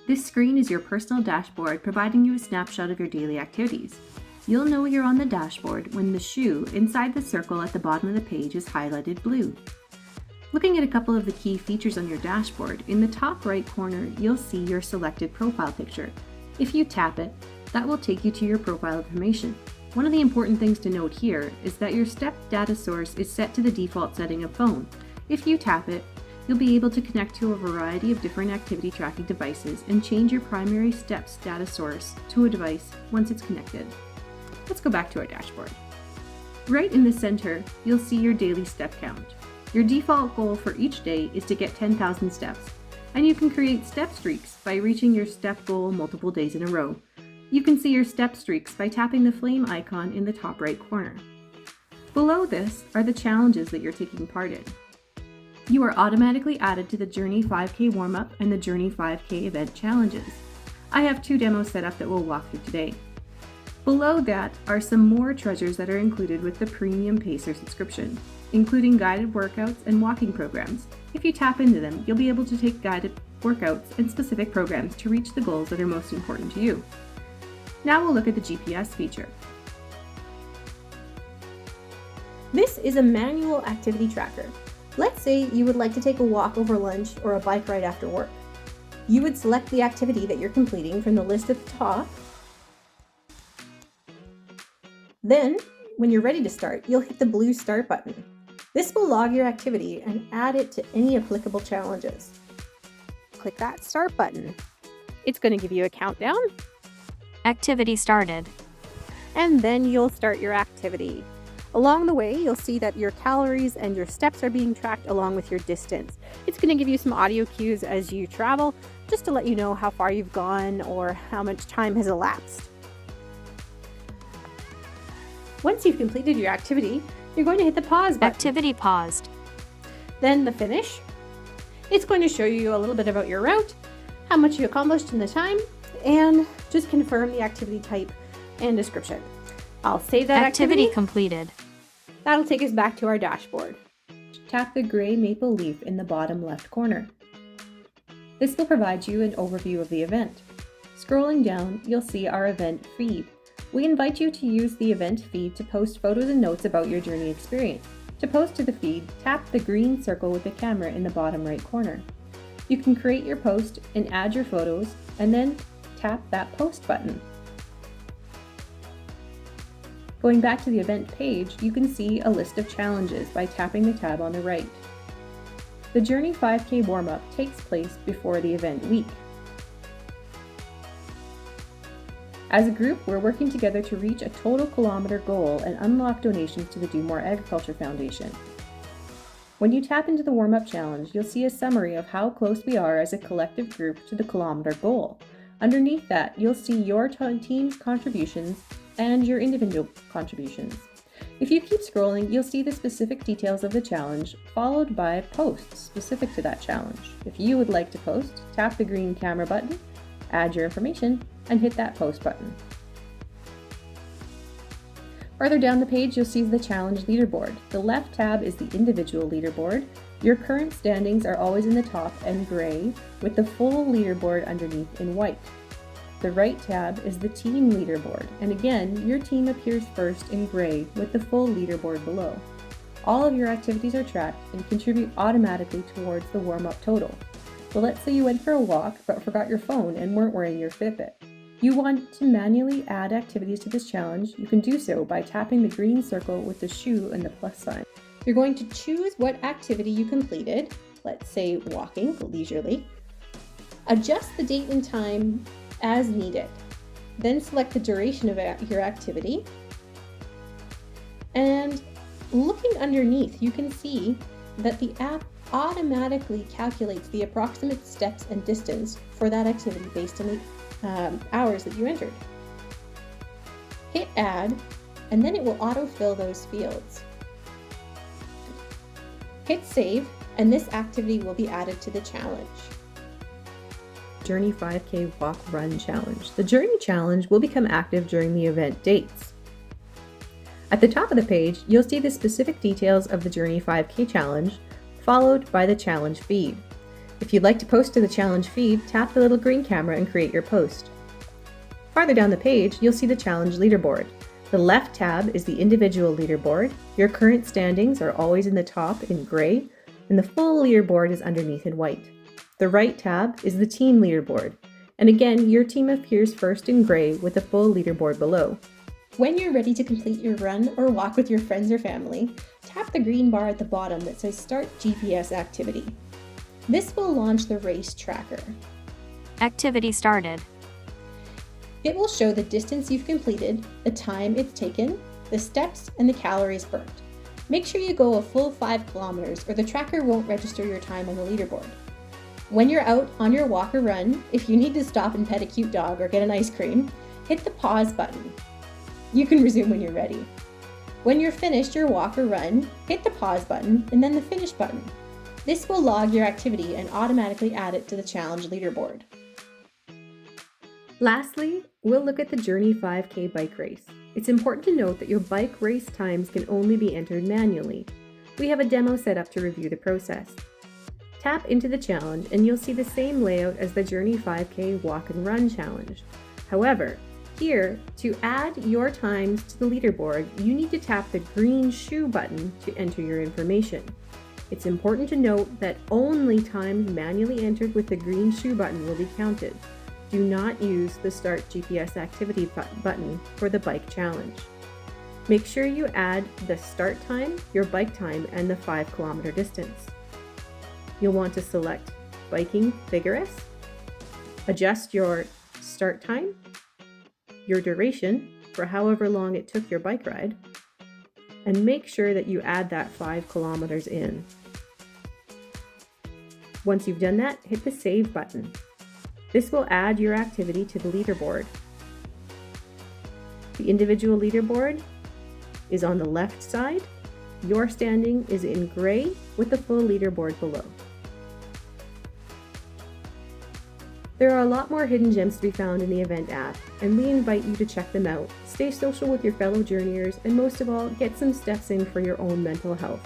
This screen is your personal dashboard, providing you a snapshot of your daily activities. You'll know you're on the dashboard when the shoe inside the circle at the bottom of the page is highlighted blue. Looking at a couple of the key features on your dashboard, in the top right corner, you'll see your selected profile picture. If you tap it, that will take you to your profile information. One of the important things to note here is that your step data source is set to the default setting of phone. If you tap it, you'll be able to connect to a variety of different activity tracking devices and change your primary steps data source to a device once it's connected. Let's go back to our dashboard. Right in the center, you'll see your daily step count. Your default goal for each day is to get 10,000 steps, and you can create step streaks by reaching your step goal multiple days in a row. You can see your step streaks by tapping the flame icon in the top right corner. Below this are the challenges that you're taking part in. You are automatically added to the Journey 5K warm-up and the Journey 5K event challenges. I have 2 demos set up that we'll walk through today. Below that are some more treasures that are included with the Premium Pacer subscription, including guided workouts and walking programs. If you tap into them, you'll be able to take guided workouts and specific programs to reach the goals that are most important to you. Now we'll look at the GPS feature. This is a manual activity tracker. Let's say you would like to take a walk over lunch or a bike ride after work. You would select the activity that you're completing from the list at the top. Then, when you're ready to start, you'll hit the blue Start button. This will log your activity and add it to any applicable challenges. Click that Start button. It's going to give you a countdown. Activity started. And then you'll start your activity. Along the way, you'll see that your calories and your steps are being tracked along with your distance. It's going to give you some audio cues as you travel, just to let you know how far you've gone or how much time has elapsed. Once you've completed your activity, you're going to hit the pause button. Activity paused. Then the finish. It's going to show you a little bit about your route, how much you accomplished in the time, and just confirm the activity type and description. I'll save that activity. Completed. That'll take us back to our dashboard. Tap the gray maple leaf in the bottom left corner. This will provide you an overview of the event. Scrolling down, you'll see our event feed. We invite you to use the event feed to post photos and notes about your journey experience. To post to the feed, tap the green circle with the camera in the bottom right corner. You can create your post and add your photos, and then tap that post button. Going back to the event page, you can see a list of challenges by tapping the tab on the right. The Journey 5K warm-up takes place before the event week. As a group, we're working together to reach a total kilometer goal and unlock donations to the Do More Agriculture Foundation. When you tap into the warm-up challenge, you'll see a summary of how close we are as a collective group to the kilometer goal. Underneath that, you'll see your team's contributions and your individual contributions. If you keep scrolling, you'll see the specific details of the challenge, followed by posts specific to that challenge. If you would like to post, tap the green camera button, add your information, and hit that post button. Further down the page, you'll see the challenge leaderboard. The left tab is the individual leaderboard. Your current standings are always in the top and gray, with the full leaderboard underneath in white. The right tab is the team leaderboard, and again, your team appears first in gray with the full leaderboard below. All of your activities are tracked and contribute automatically towards the warm-up total. So let's say you went for a walk but forgot your phone and weren't wearing your Fitbit. You want to manually add activities to this challenge, you can do so by tapping the green circle with the shoe and the plus sign. You're going to choose what activity you completed, let's say walking leisurely. Adjust the date and time as needed. Then select the duration of your activity. And looking underneath, you can see that the app automatically calculates the approximate steps and distance for that activity based on the hours that you entered. Hit add, and then it will autofill those fields. Hit save, and this activity will be added to the challenge. Journey 5K Walk Run Challenge. The Journey Challenge will become active during the event dates. At the top of the page, you'll see the specific details of the Journey 5K Challenge, followed by the challenge feed. If you'd like to post to the challenge feed, tap the little green camera and create your post. Farther down the page, you'll see the challenge leaderboard. The left tab is the individual leaderboard. Your current standings are always in the top in gray, and the full leaderboard is underneath in white. The right tab is the team leaderboard, and again, your team appears first in gray with the full leaderboard below. When you're ready to complete your run or walk with your friends or family, tap the green bar at the bottom that says Start GPS Activity. This will launch the race tracker. Activity started. It will show the distance you've completed, the time it's taken, the steps, and the calories burnt. Make sure you go a full 5 kilometers or the tracker won't register your time on the leaderboard. When you're out on your walk or run, if you need to stop and pet a cute dog or get an ice cream, hit the pause button. You can resume when you're ready. When you're finished your walk or run, hit the pause button and then the finish button. This will log your activity and automatically add it to the challenge leaderboard. Lastly, we'll look at the Journey 5K bike race. It's important to note that your bike race times can only be entered manually. We have a demo set up to review the process. Tap into the challenge and you'll see the same layout as the Journey 5K walk and run challenge. However, here, to add your times to the leaderboard, you need to tap the green shoe button to enter your information. It's important to note that only times manually entered with the green shoe button will be counted. Do not use the Start GPS Activity button for the bike challenge. Make sure you add the start time, your bike time, and the 5 kilometer distance. You'll want to select Biking Vigorous, adjust your start time, your duration for however long it took your bike ride, and make sure that you add that 5 kilometers in. Once you've done that, hit the Save button. This will add your activity to the leaderboard. The individual leaderboard is on the left side. Your standing is in gray with the full leaderboard below. There are a lot more hidden gems to be found in the event app, and we invite you to check them out. Stay social with your fellow journeyers, and most of all, get some steps in for your own mental health.